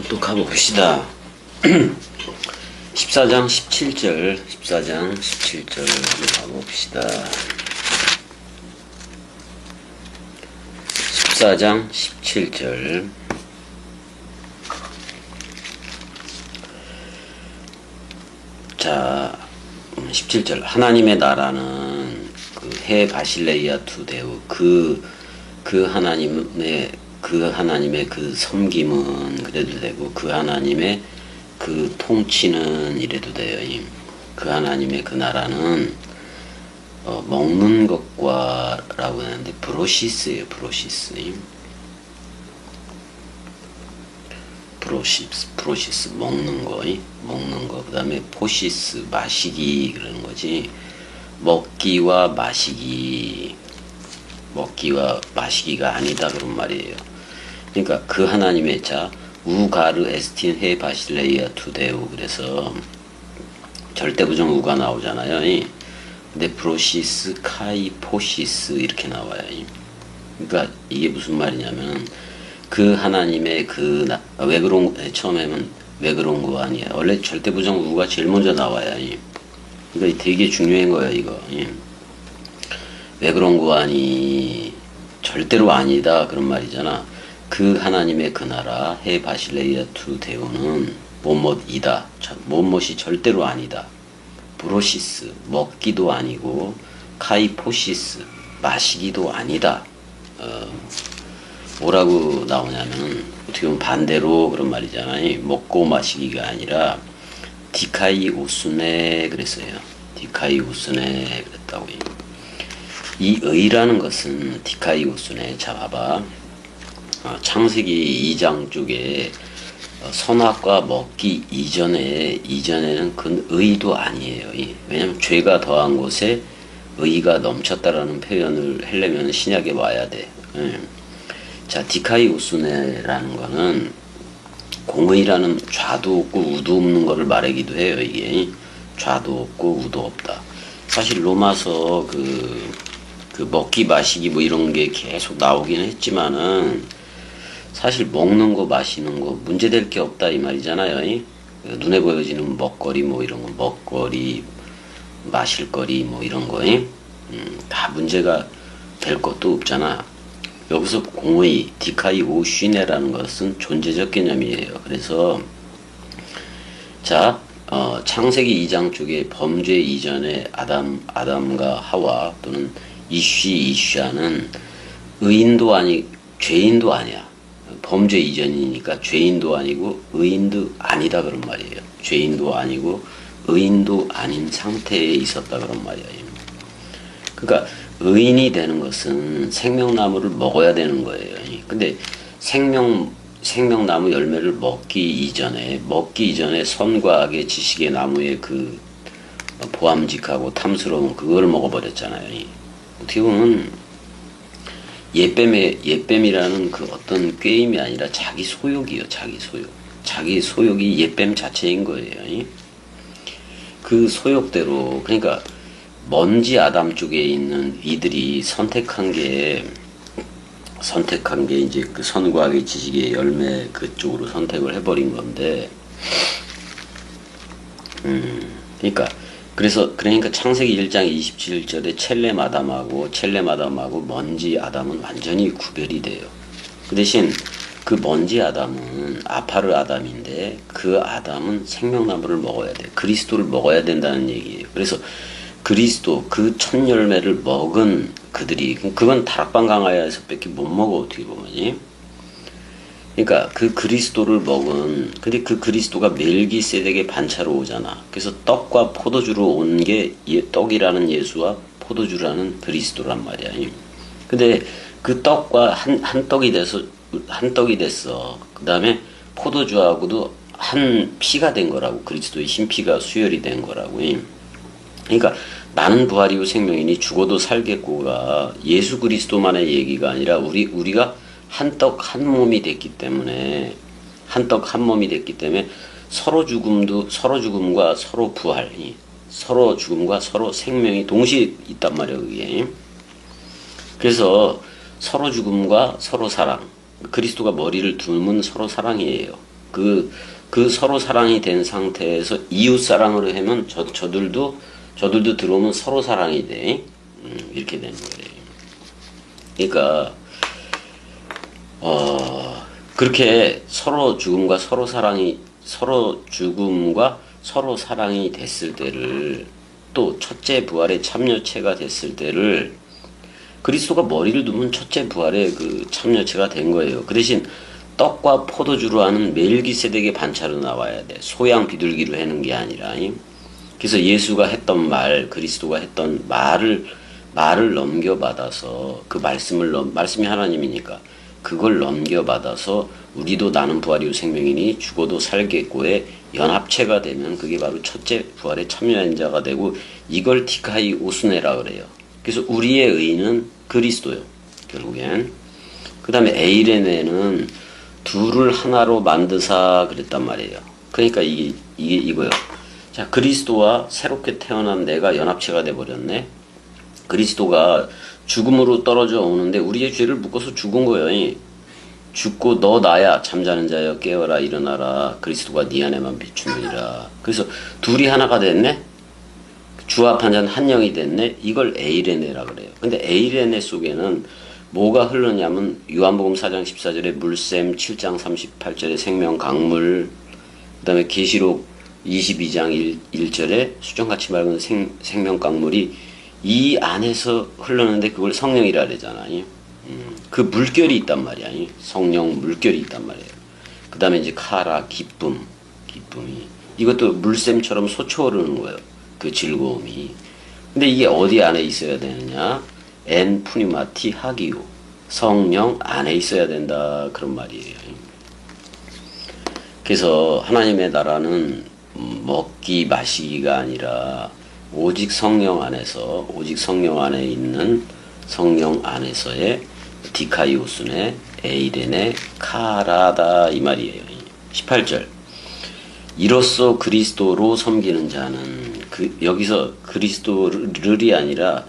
또 가봅시다. 14장 17절, 14장 17절 가봅시다. 14장 17절. 자, 17절. 하나님의 나라는 그 해 바실레이아 투데우, 그 하나님의 그 섬김은 그래도 되고, 그 하나님의 그 통치는 이래도 돼요. 그 하나님의 그 나라는 먹는 것과 라고 하는데 브로시스예요. 브로시스 먹는 거. 그 다음에 포시스 마시기 그러는 거지. 먹기와 마시기가 아니다 그런 말이에요. 그러니까 그 하나님의 자 우가르 에스틴 해 바실레이아 투데우, 그래서 절대부정 우가 나오잖아요. 근데 브로시스 카이 포시스 이렇게 나와요. 그러니까 이게 무슨 말이냐면 그 하나님의 왜 그런 처음에는 왜 그런 거 아니야. 원래 절대부정 우가 제일 먼저 나와요. 그러니까 되게 중요한 거예요, 이거. 왜 그런 거 아니, 절대로 아니다 그런 말이잖아. 그 하나님의 그 나라 해 바실레이아 투데우는 뭐뭐이다, 뭐뭐이 절대로 아니다. 브로시스 먹기도 아니고, 카이포시스 마시기도 아니다. 뭐라고 나오냐면 어떻게 보면 반대로 그런 말이잖아요. 먹고 마시기가 아니라 디카이 우스네 그랬어요. 디카이 우스네 그랬다고요. 이 의라는 것은 디카이 우스네. 자, 봐봐. 창세기 2장 쪽에 선악과 먹기 이전에는 그 의도 아니에요. 왜냐면 죄가 더한 곳에 의가 넘쳤다라는 표현을 하려면 신약에 와야 돼. 자, 디카이 우스네라는 거는 공의라는 좌도 없고 우도 없는 거를 말하기도 해요. 이게 좌도 없고 우도 없다. 사실 로마서 그 먹기 마시기 뭐 이런 게 계속 나오긴 했지만은 사실 먹는 거 마시는 거 문제될 게 없다 이 말이잖아요. 눈에 보여지는 먹거리 뭐 이런 거, 먹거리 마실 거리 뭐 이런 거 다 문제가 될 것도 없잖아. 여기서 공의 디카이 오쉬네라는 것은 존재적 개념이에요. 그래서 자, 창세기 2장 쪽에 범죄 이전에 아담과 하와 또는 이쉬아는 의인도 죄인도 아니야. 범죄 이전이니까 죄인도 아니고 의인도 아니다 그런 말이에요. 죄인도 아니고 의인도 아닌 상태에 있었다 그런 말이에요. 그러니까 의인이 되는 것은 생명나무를 먹어야 되는 거예요. 근데 생명나무 열매를 먹기 이전에 선과 악의 지식의 나무의 그 보암직하고 탐스러운 그거를 먹어버렸잖아요. 어떻게 보면 옛뱀이라는 그 어떤 게임이 아니라 자기 소욕이요. 자기 소욕이 옛뱀 자체인 거예요. 그 소욕대로, 그러니까 먼지 아담 쪽에 있는 이들이 선택한 게 이제 그 선과 악의 지식의 열매 그쪽으로 선택을 해버린 건데, 그러니까 창세기 1장 27절에 첼렘 아담하고 먼지 아담은 완전히 구별이 돼요. 그 대신 그 먼지 아담은 아파르 아담인데 그 아담은 생명나무를 먹어야 돼. 그리스도를 먹어야 된다는 얘기예요. 그래서 그리스도 그 첫 열매를 먹은 그들이, 그건 다락방 강화에서밖에 못 먹어 어떻게 보면. 그러니까 그 그리스도를 먹은, 근데 그 그리스도가 멜기세덱의 반차로 오잖아. 그래서 떡과 포도주로 온 게 떡이라는 예수와 포도주라는 그리스도란 말이야. 근데 그 떡과 한 떡이 됐어. 그 다음에 포도주하고도 한 피가 된 거라고. 그리스도의 신피가 수혈이 된 거라고. 그러니까 나는 부활이요 생명이니 죽어도 살겠고가 예수 그리스도만의 얘기가 아니라 우리가 한 떡 한 몸이 됐기 때문에 서로 죽음과 서로 부활이, 서로 죽음과 서로 생명이 동시에 있단 말이에요. 그게. 그래서 서로 죽음과 서로 사랑, 그리스도가 머리를 두면 서로 사랑이에요. 그 서로 사랑이 된 상태에서 이웃 사랑으로 하면 저들도 들어오면 서로 사랑이 돼. 이렇게 되는 거예요. 그러니까 그렇게 서로 죽음과 서로 사랑이 됐을 때를, 또 첫째 부활의 참여체가 됐을 때를, 그리스도가 머리를 두면 첫째 부활의 그 참여체가 된 거예요. 그 대신 떡과 포도주로 하는 멜기세덱의 반차로 나와야 돼. 소양 비둘기로 하는 게 아니라. 그래서 예수가 했던 말, 그리스도가 했던 말을 넘겨받아서, 그 말씀이 하나님이니까 그걸 넘겨받아서 우리도 나는 부활이요 생명이니 죽어도 살겠고의 연합체가 되면 그게 바로 첫째 부활의 참여한 자가 되고, 이걸 티카이 오스네라 그래요. 그래서 우리의 의는 그리스도요, 결국엔. 그 다음에 에이레네는 둘을 하나로 만드사 그랬단 말이에요. 그러니까 이게 이거요. 자, 그리스도와 새롭게 태어난 내가 연합체가 돼버렸네. 그리스도가 죽음으로 떨어져 오는데 우리의 죄를 묶어서 죽은 거예요. 죽고 너 나야 잠자는 자여 깨어라 일어나라 그리스도가 네 안에만 비추느니라. 그래서 둘이 하나가 됐네. 주와 판자는 한 영이 됐네. 이걸 에이레네라 그래요. 근데 에이레네 속에는 뭐가 흐르냐면 요한복음 4장 14절에 물샘, 7장 38절에 생명 강물, 그 다음에 계시록 22장 1절에 수정같이 맑은 생명 강물이 이 안에서 흘러는데 그걸 성령이라 그러잖아요. 그 물결이 있단 말이야. 성령 물결이 있단 말이에요. 그 다음에 이제 카라, 기쁨이. 이것도 물샘처럼 솟아오르는 거예요. 그 즐거움이. 근데 이게 어디 안에 있어야 되느냐? 엔 푸니마티 하기요. 성령 안에 있어야 된다. 그런 말이에요. 그래서 하나님의 나라는 먹기 마시기가 아니라 오직 성령 안에 있는 성령 안에서의 디카이오스네 에이레네 카라다 이 말이에요. 18절. 이로써 그리스도로 섬기는 자는, 여기서 그리스도를이 아니라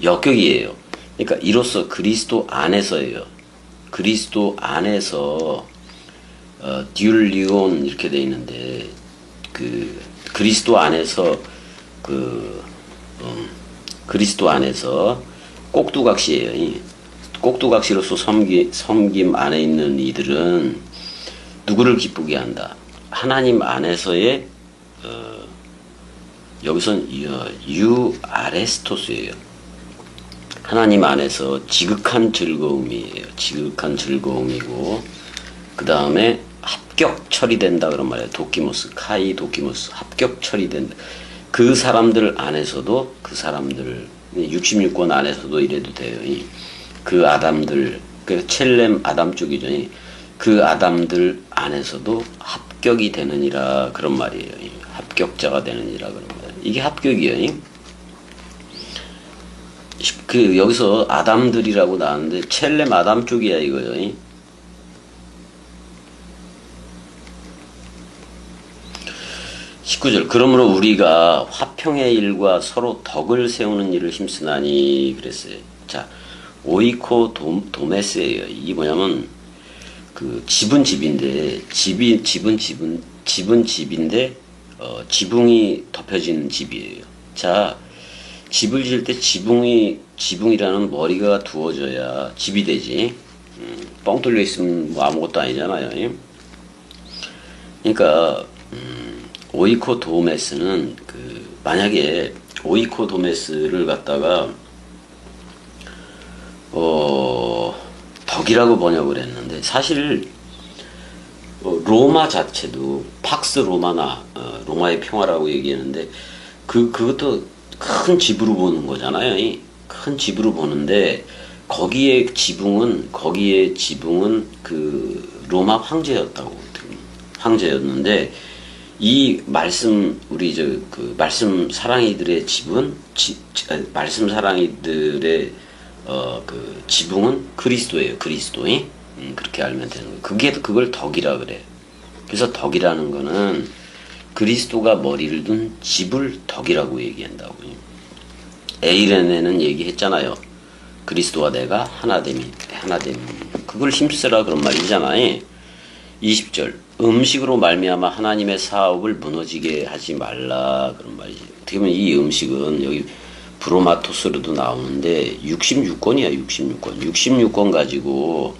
역격이에요. 그러니까 이로써 그리스도 안에서예요. 그리스도 안에서 듀리온 이렇게 돼 있는데, 그리스도 안에서 그리스도 안에서 꼭두각시예요. 꼭두각시로서 섬김 안에 있는 이들은 누구를 기쁘게 한다? 하나님 안에서의 여기선 유아레스토스예요. 하나님 안에서 지극한 즐거움이에요. 지극한 즐거움이고, 그 다음에 합격 처리된다 그런 말이에요. 도키모스, 카이 도키모스, 합격 처리된다. 그 사람들 안에서도, 그 사람들 66권 안에서도 이래도 돼요. 그 아담들, 그 첼렘 아담 쪽이죠. 그 아담들 안에서도 합격이 되느니라 그런 말이에요. 합격자가 되느니라 그런 말이에요. 이게 합격이에요. 여기서 아담들이라고 나왔는데 첼렘 아담 쪽이야 이거요. 19절. 그러므로 우리가 화평의 일과 서로 덕을 세우는 일을 힘쓰나니 그랬어요. 자, 오이코 도메스예요. 이게 뭐냐면 집은 집인데 지붕이 덮여진 집이에요. 자, 집을 지을 때 지붕이라는 머리가 두어져야 집이 되지. 뻥 뚫려 있으면 뭐 아무것도 아니잖아요. 그러니까 오이코 도메스는 만약에 오이코 도메스를 갖다가 덕이라고 번역을 했는데, 사실 로마 자체도 팍스 로마나 로마의 평화라고 얘기했는데 그것도 큰 집으로 보는 거잖아요. 큰 집으로 보는데 거기에 지붕은 그 로마 황제였는데 이 말씀 말씀 사랑이들의 집은 말씀 사랑이들의 그 지붕은 그리스도예요. 그리스도인. 그렇게 알면 되는 거예요. 그걸 덕이라 그래. 그래서 덕이라는 거는 그리스도가 머리를 둔 집을 덕이라고 얘기한다고요. 에이레네는 얘기했잖아요. 그리스도와 내가 하나됨. 그걸 힘쓰라 그런 말이잖아요. 20절 음식으로 말미암아 하나님의 사업을 무너지게 하지 말라 그런 말이지. 어떻게 보면 이 음식은 여기 브로마토스로도 나오는데 66권이야. 66권 66권 가지고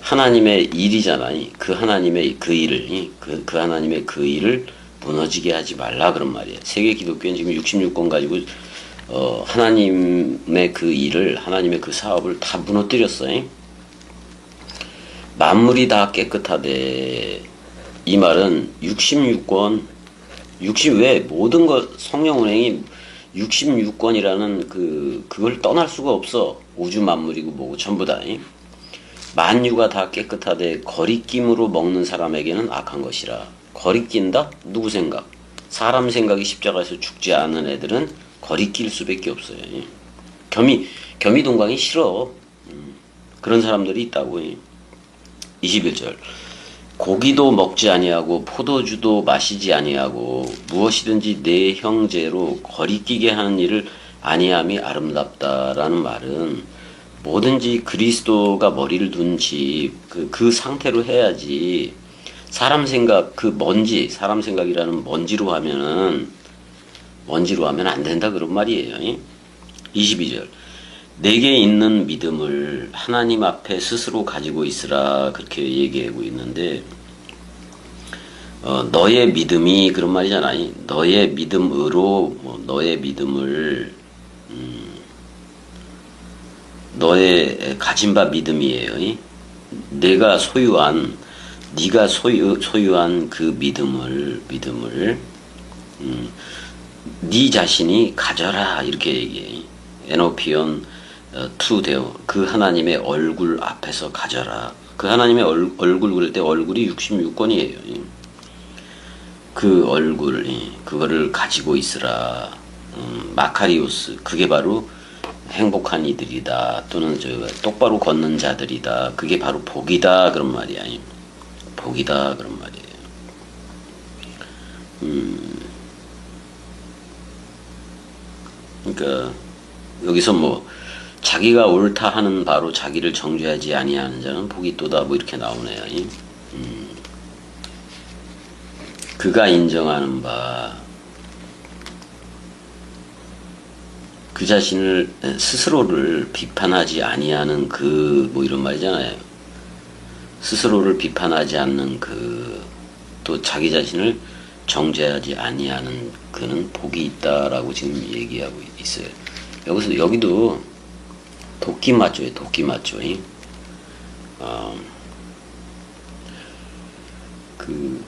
하나님의 일이잖아요. 그 하나님의 그 일을 그 하나님의 그 일을 무너지게 하지 말라 그런 말이에요. 세계 기독교는 지금 66권 가지고 하나님의 그 일을 하나님의 그 사업을 다 무너뜨렸어요. 만물이 다 깨끗하되 이 말은 66권 왜 모든 것 성령 운행이 66권이라는 그걸 떠날 수가 없어. 우주 만물이고 뭐고 전부 다. 만유가 다 깨끗하되 거리낌으로 먹는 사람에게는 악한 것이라. 거리낀다? 누구 생각? 사람 생각이 십자가에서 죽지 않은 애들은 거리낄 수밖에 없어요. 겸이동강이 싫어. 그런 사람들이 있다고. 21절 고기도 먹지 아니하고 포도주도 마시지 아니하고 무엇이든지 내 형제로 거리끼게 하는 일을 아니함이 아름답다라는 말은 뭐든지 그리스도가 머리를 둔 집 그 상태로 해야지. 사람 생각 사람 생각이라는 먼지로 하면 안 된다 그런 말이에요. 22절 내게 있는 믿음을 하나님 앞에 스스로 가지고 있으라 그렇게 얘기하고 있는데 너의 믿음이 그런 말이잖아요. 너의 믿음으로 너의 믿음을 너의 가진 바 믿음이에요. 네가 소유한 그 믿음을 네 자신이 가져라 이렇게 얘기해. 에노피온 투데오 그 하나님의 얼굴 앞에서 가져라. 그 하나님의 얼굴 그럴 때 얼굴이 66권이에요. 그 얼굴 그거를 가지고 있으라. 마카리오스 그게 바로 행복한 이들이다. 또는 똑바로 걷는 자들이다. 그게 바로 복이다 그런 말이야. 복이다 그런 말이에요. 그러니까 여기서 자기가 옳다 하는 바로 자기를 정죄하지 아니하는 자는 복이 있도다 이렇게 나오네요. 그가 인정하는 바 그 자신을 스스로를 비판하지 아니하는 이런 말이잖아요. 스스로를 비판하지 않는 또 자기 자신을 정죄하지 아니하는 그는 복이 있다라고 지금 얘기하고 있어요. 여기도 도끼 맞죠요. 도끼 맞죠.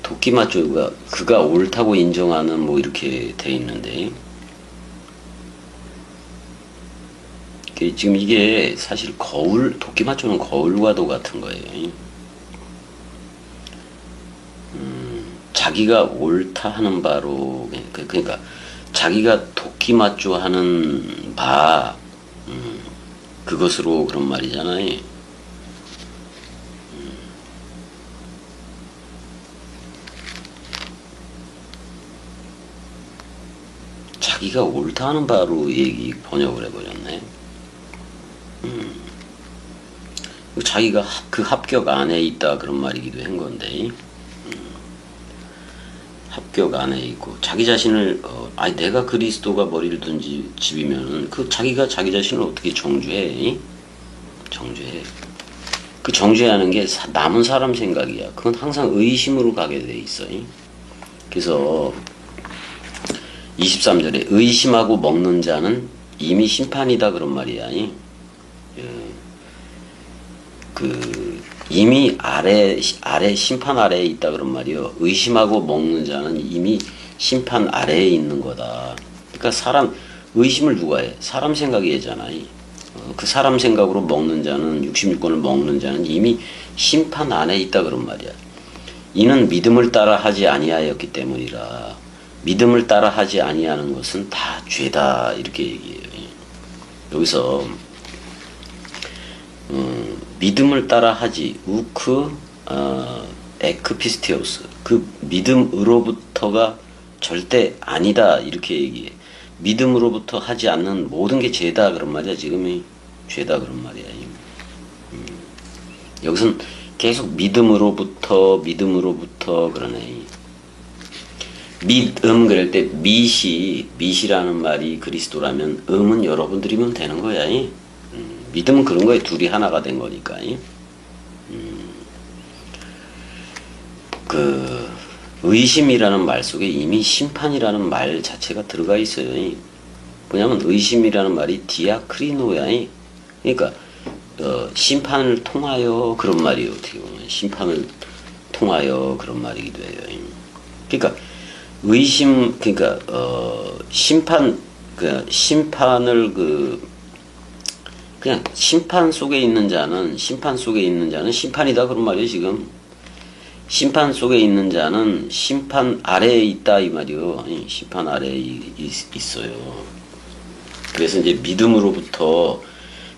도끼 맞죠가 그가 옳다고 인정하는 이렇게 돼 있는데 지금 이게 사실 도끼 맞죠는 거울과도 같은 거예요. 자기가 옳다 하는 바로 그러니까 자기가 도끼 맞죠 하는 바 그것으로 그런 말이잖아요. 자기가 옳다 하는 바로 번역을 해버렸네. 자기가 그 합격 안에 있다 그런 말이기도 한 건데 합격 안에 있고 자기 자신을 내가 그리스도가 머리를 둔 집이면은 자기가 자기 자신을 어떻게 정죄해? 그 정죄하는 게 남은 사람 생각이야. 그건 항상 의심으로 가게 돼 있어. 그래서 23절에 의심하고 먹는 자는 이미 심판이다 그런 말이야. 이미 심판 아래에 있다 그런 말이요. 의심하고 먹는 자는 이미 심판 아래에 있는 거다. 그러니까 의심을 누가 해? 사람 생각이 하잖아요. 그 사람 생각으로 먹는 자는 66권을 먹는 자는 이미 심판 안에 있다 그런 말이야. 이는 믿음을 따라 하지 아니하였기 때문이라. 믿음을 따라 하지 아니하는 것은 다 죄다 이렇게 얘기해요. 여기서 믿음을 따라 하지 에크피스테오스 그 믿음으로부터가 절대 아니다 이렇게 얘기해. 믿음으로부터 하지 않는 모든 게 죄다 그런 말이야. 지금이 죄다 그런 말이야. 여기선 계속 믿음으로부터 그러네. 믿음 그럴 때 밑이라는 말이 그리스도라면 음은 여러분들이면 되는 거야. 믿음은 그런 거에 둘이 하나가 된 거니까. 그 의심이라는 말 속에 이미 심판이라는 말 자체가 들어가 있어요. 뭐냐면 의심이라는 말이 디아크리노야. 그러니까 심판을 통하여 그런 말이에요. 어떻게 보면 심판을 통하여 그런 말이기도 해요. 그러니까 의심 그러니까 심판을 그냥 심판 속에 있는 자는 심판이다 그런 말이에요. 지금 심판 속에 있는 자는 심판 아래에 있다 이 말이요. 심판 아래에 있어요. 그래서 이제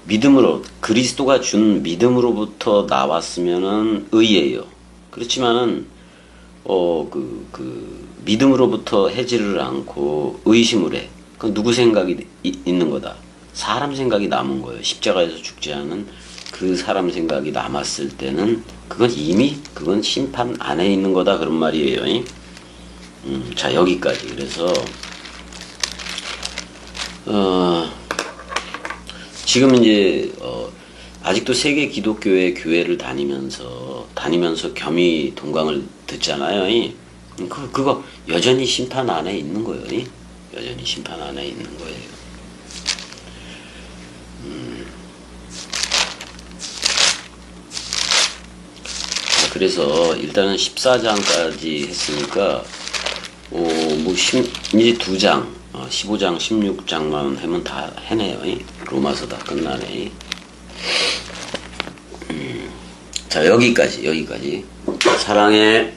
믿음으로 그리스도가 준 믿음으로부터 나왔으면은 의예요. 그렇지만은 믿음으로부터 해지를 않고 의심을 해. 그 누구 생각이 있는 거다. 사람 생각이 남은 거예요. 십자가에서 죽지 않은 그 사람 생각이 남았을 때는 그건 심판 안에 있는 거다 그런 말이에요. 자 여기까지. 그래서 지금 이제 아직도 세계 기독교회 교회를 다니면서 겸이 동강을 듣잖아요. 그거 여전히 심판 안에 있는 거예요. 여전히 심판 안에 있는 거예요. 그래서 일단은 14장까지 했으니까 이제 2장 15장 16장만 하면 다 해내요. 로마서 다 끝나네. 자 여기까지 사랑해.